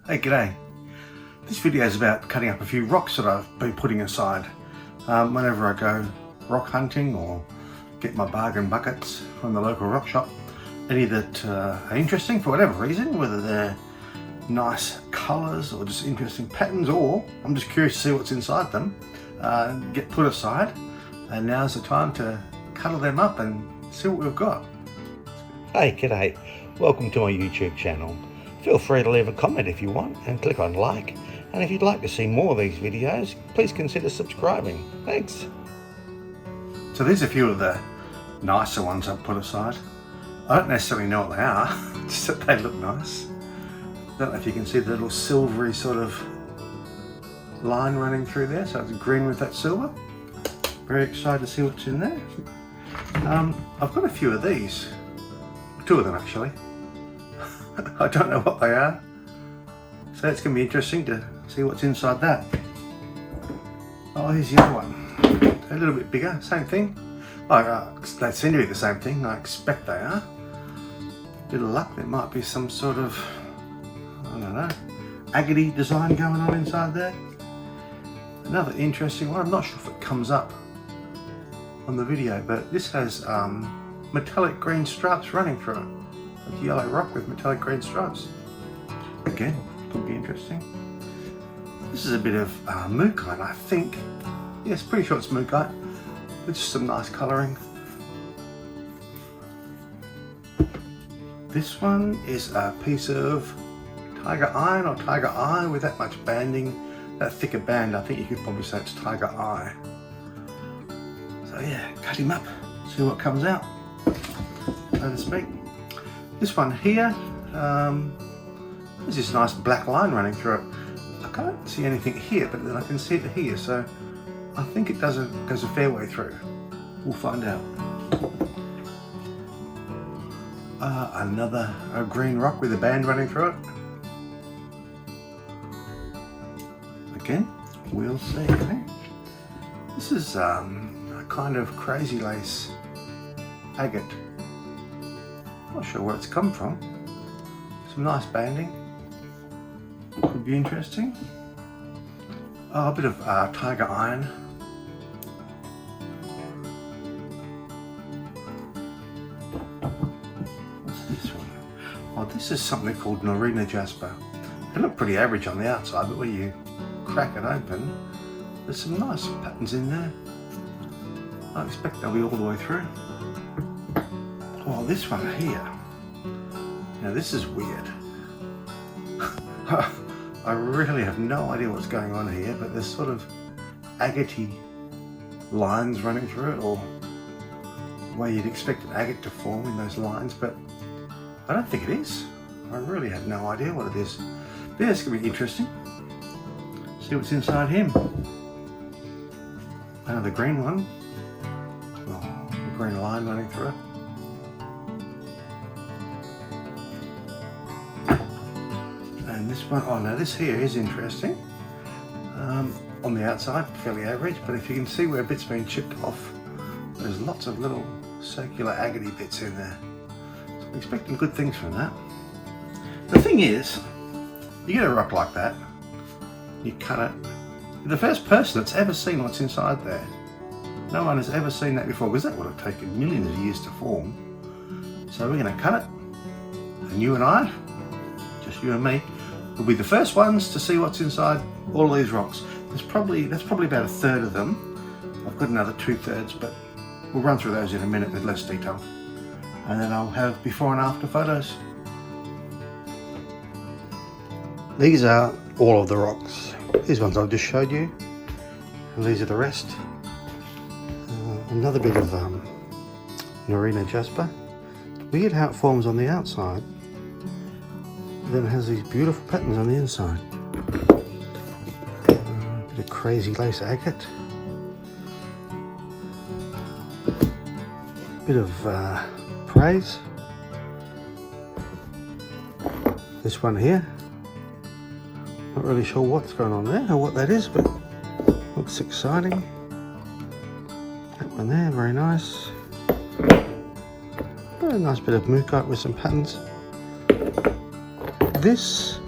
Hey, g'day. This video is about cutting up a few rocks that I've been putting aside. Whenever I go rock hunting or get my bargain buckets from the local rock shop, any that are interesting for whatever reason, whether they're nice colours or just interesting patterns, or I'm just curious to see what's inside them, get put aside, and now's the time to cuddle them up and see what we've got. Hey, g'day. Welcome to my YouTube channel. Feel free to leave a comment if you want and click on like. And if you'd like to see more of these videos, please consider subscribing. Thanks. So these are a few of the nicer ones I've put aside. I don't necessarily know what they are, just that they look nice. Don't know if you can see the little silvery sort of line running through there, so it's green with that silver. Very excited to see what's in there. I've got a few of these, two of them actually. I don't know what they are, so it's going to be interesting to see what's inside that. Oh, here's the other one, a little bit bigger, same thing. They seem to be the same thing, I expect they are. Bit of luck, there might be some sort of, I don't know, agate design going on inside there. Another interesting one, I'm not sure if it comes up on the video, but this has metallic green stripes running through it. Like yellow rock with metallic green stripes. Again, could be interesting. This is a bit of mookaite, I think. Yes, pretty sure it's mookaite. With just some nice colouring. This one is a piece of tiger iron or tiger eye with that much banding, that thicker band. I think you could probably say it's tiger eye. So yeah, cut him up, see what comes out, so to speak. This one here, there's this nice black line running through it. I can't see anything here, but then I can see it here, so I think it goes a fair way through. We'll find out. Another green rock with a band running through it. Again, we'll see. This is a kind of crazy lace agate. Not sure where it's come from. Some nice banding. Could be interesting. Oh, a bit of tiger iron. What's this one? Oh, this is something called Norina jasper. They look pretty average on the outside, but when you crack it open, there's some nice patterns in there. I expect they'll be all the way through. Oh, this one here. Now this is weird. I really have no idea what's going on here, but there's sort of agate lines running through it, or the way you'd expect an agate to form in those lines, but I don't think it is. I really have no idea what it is. But yeah, it's going to be interesting. See what's inside him. Another green one. Oh, a green line running through it. And this one, oh no, this here is interesting. On the outside, fairly average, but if you can see where a bit's been chipped off, there's lots of little circular agate bits in there. So I'm expecting good things from that. The thing is, you get a rock like that, you cut it, you're the first person that's ever seen what's inside there. No one has ever seen that before, because that would have taken millions of years to form. So we're going to cut it, and you and I, just you and me, will be the first ones to see what's inside all of these rocks. That's probably about a third of them. I've got another 2/3, but we'll run through those in a minute with less detail. And then I'll have before and after photos. These are all of the rocks. These ones I've just showed you, and these are the rest. Another bit of Norina jasper. Weird how it forms on the outside. Then it has these beautiful patterns on the inside. A bit of crazy lace agate. Bit of praise. This one here. Not really sure what's going on there or what that is, but looks exciting. That one there, very nice. A nice bit of mookaite with some patterns. This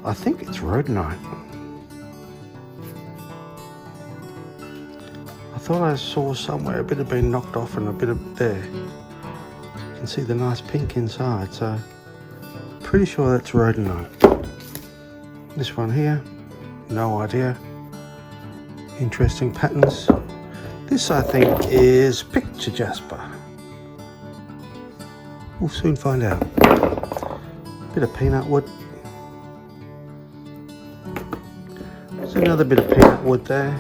I think it's rhodonite. I thought I saw somewhere a bit had been knocked off and a bit of there. You can see the nice pink inside, so pretty sure that's rhodonite. This one here, no idea. Interesting patterns. This I think is picture jasper. We'll soon find out. Bit of peanut wood. There's another bit of peanut wood there.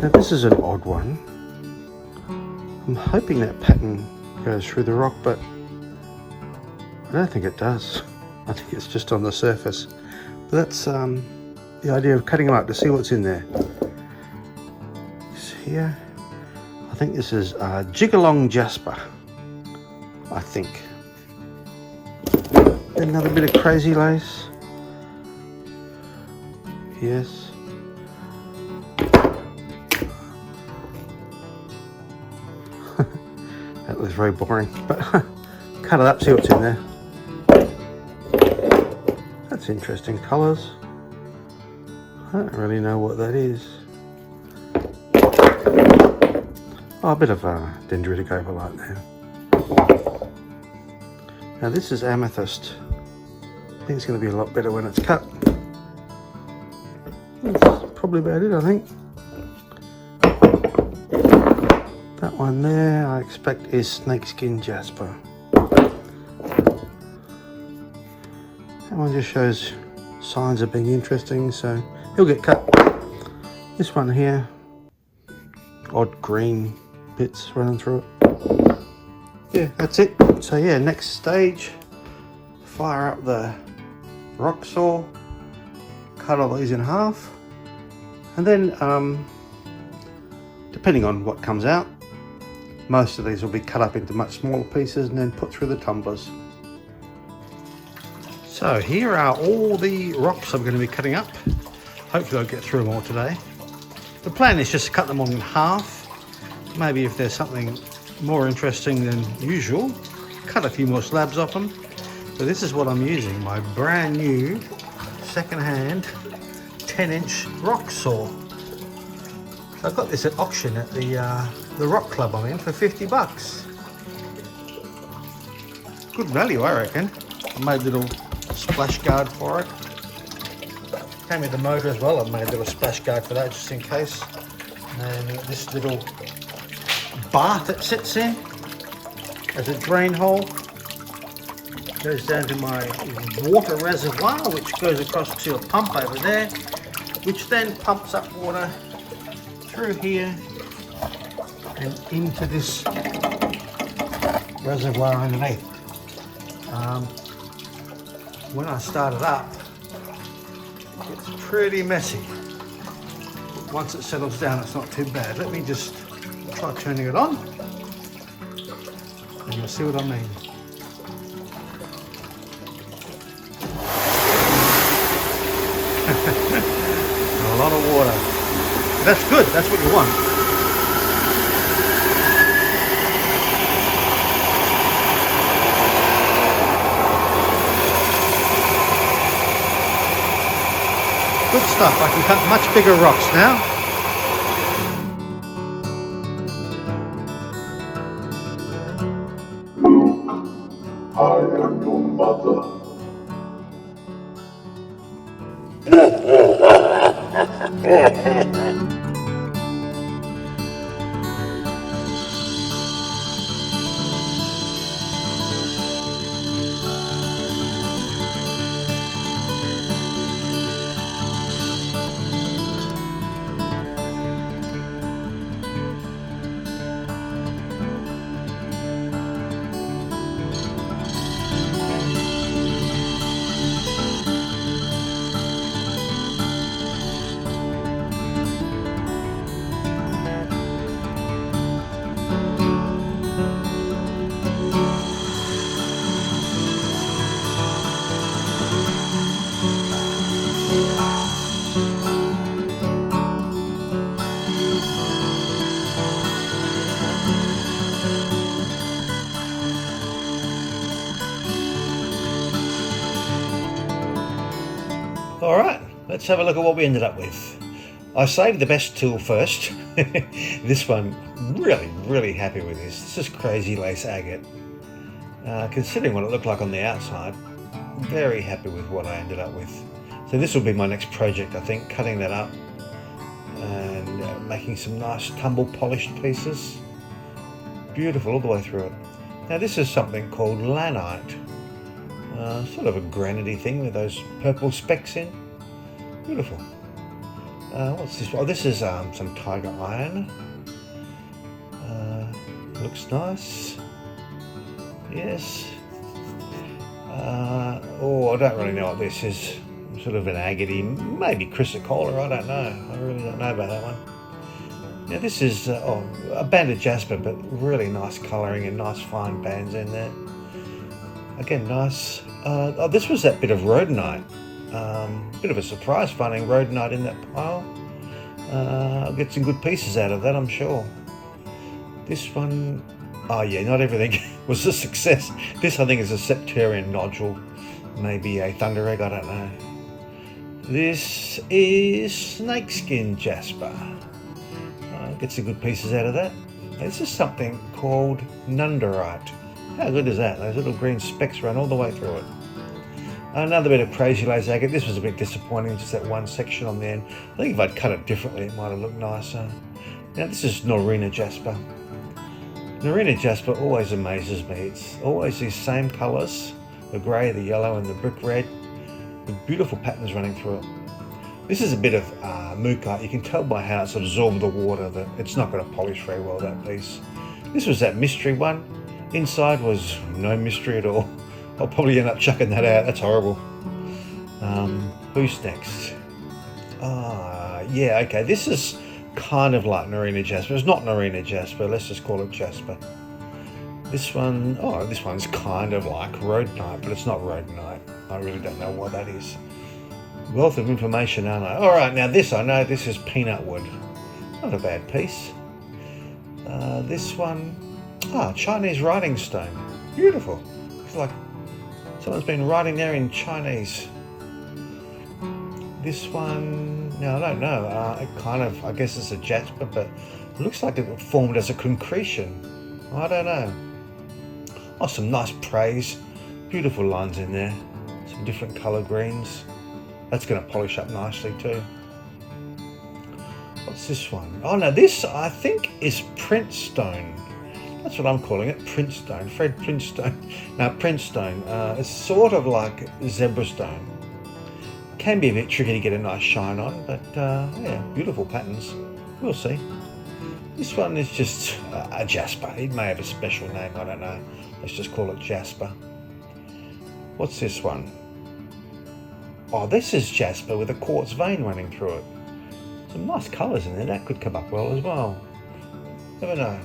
Now this is an odd one. I'm hoping that pattern goes through the rock, but I don't think it does. I think it's just on the surface. But that's the idea of cutting them up to see what's in there. This here, I think this is Jigalong jasper, I think. Another bit of crazy lace. Yes. That was very boring, but cut it up, see what's in there. That's interesting colours. I don't really know what that is. Oh, a bit of dendritic opalite there. Now this is amethyst. I think it's going to be a lot better when it's cut. That's probably about it, I think. That one there, I expect, is snakeskin jasper. That one just shows signs of being interesting, so he'll get cut. This one here, odd green bits running through it. Yeah, that's it. So yeah, next stage, fire up the rock saw, cut all these in half, and then depending on what comes out, most of these will be cut up into much smaller pieces and then put through the tumblers. So here are all the rocks I'm going to be cutting up. Hopefully I'll get through them all today. The plan is just to cut them all in half. Maybe if there's something more interesting than usual, cut a few more slabs off them. So this is what I'm using, my brand new second-hand 10-inch rock saw. So I got this at auction at the rock club I'm in for 50 bucks. Good value, I reckon. I made a little splash guard for it. Came with the motor as well. I made a little splash guard for that just in case. And this little bath it sits in as a drain hole. Goes down to my water reservoir, which goes across to a pump over there, which then pumps up water through here and into this reservoir underneath. When I start it up, it's pretty messy. But once it settles down, it's not too bad. Let me just try turning it on, and you'll see what I mean. A lot of water. That's good, that's what you want. Good stuff, I can cut much bigger rocks now. I am your mother. All right, let's have a look at what we ended up with. I saved the best tool first. This one, really happy with this. This is Crazy Lace Agate. Considering what it looked like on the outside, very happy with what I ended up with. So this will be my next project, I think, cutting that up and making some nice tumble polished pieces. Beautiful all the way through it. Now this is something called lanite. Sort of a granity thing with those purple specks in. Beautiful. What's this? Oh, this is some tiger iron. Looks nice. Yes. Oh, I don't really know what this is. Sort of an agate, maybe chrysocolla, I don't know. I really don't know about that one. Now this is a banded jasper, but really nice colouring and nice fine bands in there. Again, nice. This was that bit of rhodonite. Bit of a surprise finding rhodonite in that pile. I'll get some good pieces out of that, I'm sure. This one, oh yeah, not everything was a success. This I think is a septarian nodule, maybe a thunder egg, I don't know. This is snakeskin jasper. Get some good pieces out of that. This is something called nunderite. How good is that? Those little green specks run all the way through it. Another bit of Crazy Lace Agate. This was a bit disappointing, just that one section on the end. I think if I'd cut it differently, it might have looked nicer. Now this is Norina jasper. Norina jasper always amazes me. It's always these same colours, the grey, the yellow and the brick red, with beautiful patterns running through it. This is a bit of mookaite. You can tell by how it's absorbed the water that it's not going to polish very well, that piece. This was that mystery one. Inside was no mystery at all. I'll probably end up chucking that out. That's horrible. Who's next? Yeah, okay. This is kind of like Norina jasper. It's not Norina jasper. Let's just call it jasper. This one, this one's kind of like rhodonite, but it's not rhodonite. I really don't know what that is. Wealth of information, aren't I? All right, now this I know. This is peanut wood. Not a bad piece. This one, Chinese writing stone. Beautiful. It's like someone's been writing there in Chinese. This one, no, I don't know. It kind of, I guess it's a jasper, but it looks like it formed as a concretion. I don't know. Oh, some nice praise. Beautiful lines in there. Some different colour greens. That's going to polish up nicely too. What's this one? Oh no, this I think is print stone. That's what I'm calling it, print stone. Fred Printstone. Now print stone, it's sort of like zebra stone. Can be a bit tricky to get a nice shine on, but yeah, beautiful patterns. We'll see. This one is just a jasper. It may have a special name, I don't know. Let's just call it jasper. What's this one? Oh, this is jasper with a quartz vein running through it. Some nice colours in there. That could come up well as well. Never know.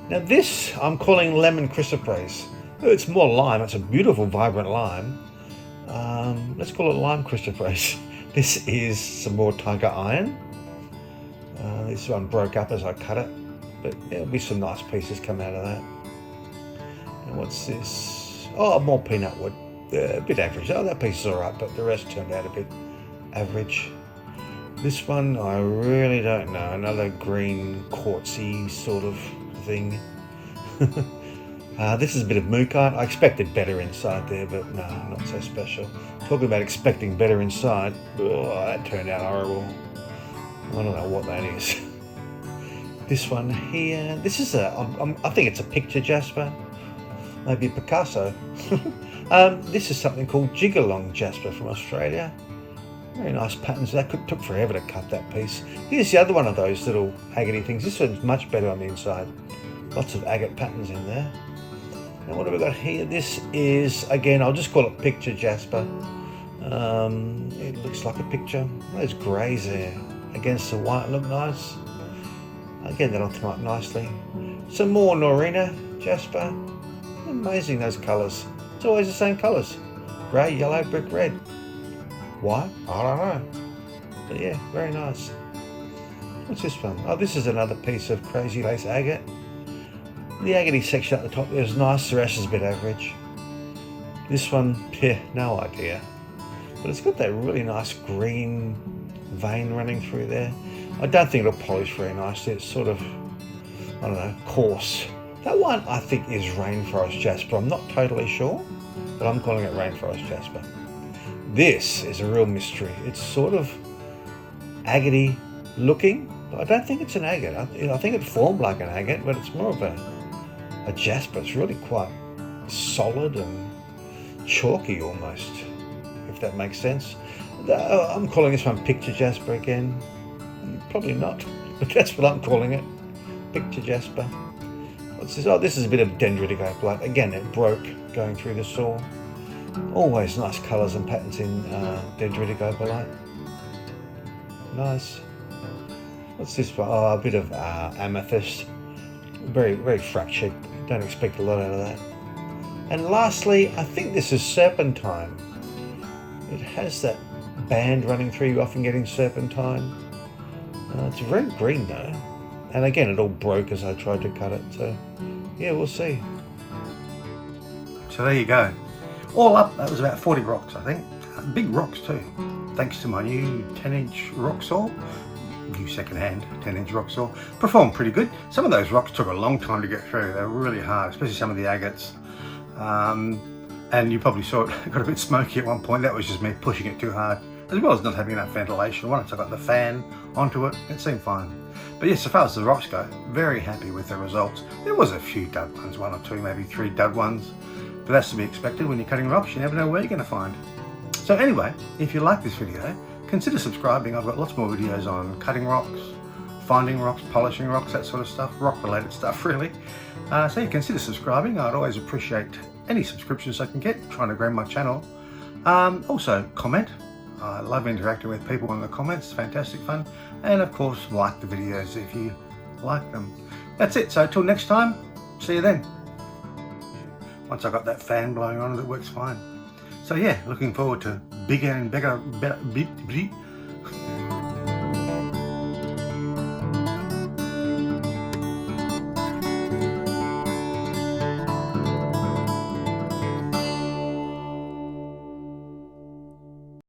Now this I'm calling lemon chrysoprase. It's more lime. It's a beautiful, vibrant lime. Let's call it lime chrysoprase. This is some more tiger iron. This one broke up as I cut it, but there'll be some nice pieces come out of that. And what's this? Oh, more peanut wood. A bit average. Oh, that piece is alright, but the rest turned out a bit average. This one, I really don't know. Another green quartzy sort of thing. This is a bit of mookaite. I expected better inside there, but no, not so special. Talking about expecting better inside, oh, that turned out horrible. I don't know what that is. This one here, this is I think it's a picture jasper. Maybe Picasso. This is something called Jigalong jasper from Australia. Very nice patterns. That took forever to cut that piece. Here's the other one of those little agate things. This one's much better on the inside. Lots of agate patterns in there. And what have we got here? This is, again, I'll just call it picture jasper. It looks like a picture. Those greys there against the white look nice. Again, that'll come up nicely. Some more Norina jasper. Amazing, those colours. It's always the same colours. Grey, yellow, brick red. Why? I don't know. But yeah, very nice. What's this one? Oh, this is another piece of Crazy Lace Agate. The agate section at the top there is nice. The rest is a bit average. This one, yeah, no idea. but it's got that really nice green vein running through there. I don't think it'll polish very nicely. It's sort of, I don't know, coarse. That one I think is Rainforest Jasper. I'm not totally sure, but I'm calling it Rainforest Jasper. This is a real mystery. It's sort of agate looking, but I don't think it's an agate. I think it formed like an agate, but it's more of a jasper. It's really quite solid and chalky almost, if that makes sense. I'm calling this one Picture Jasper again. Probably not, but that's what I'm calling it. Picture Jasper. What's this? Oh, this is a bit of dendritic opalite. Again, it broke going through the saw. Always nice colours and patterns in dendritic opalite. Nice. What's this for? Oh, a bit of amethyst. Very, very fractured. Don't expect a lot out of that. And lastly, I think this is serpentine. It has that band running through. You often get in serpentine. It's very green though. And again, it all broke as I tried to cut it. So, yeah, we'll see. So there you go. All up, that was about 40 rocks, I think. Big rocks too. Thanks to my new 10-inch rock saw. New second-hand 10-inch rock saw. Performed pretty good. Some of those rocks took a long time to get through. They were really hard, especially some of the agates. And you probably saw it got a bit smoky at one point. That was just me pushing it too hard, as well as not having enough ventilation. Once I got the fan onto it, it seemed fine. But yes, as far as the rocks go, very happy with the results. There was a few dud ones, 1 or 2, maybe 3 dud ones. But that's to be expected when you're cutting rocks. You never know where you're going to find. So anyway, if you like this video, consider subscribing. I've got lots more videos on cutting rocks, finding rocks, polishing rocks, that sort of stuff, rock-related stuff really. So you consider subscribing. I'd always appreciate any subscriptions I can get, trying to grow my channel. Also, comment. I love interacting with people in the comments, fantastic fun. And of course, like the videos if you like them. That's it, so until next time, see you then. Once I got that fan blowing on it, it works fine. So yeah, looking forward to bigger and better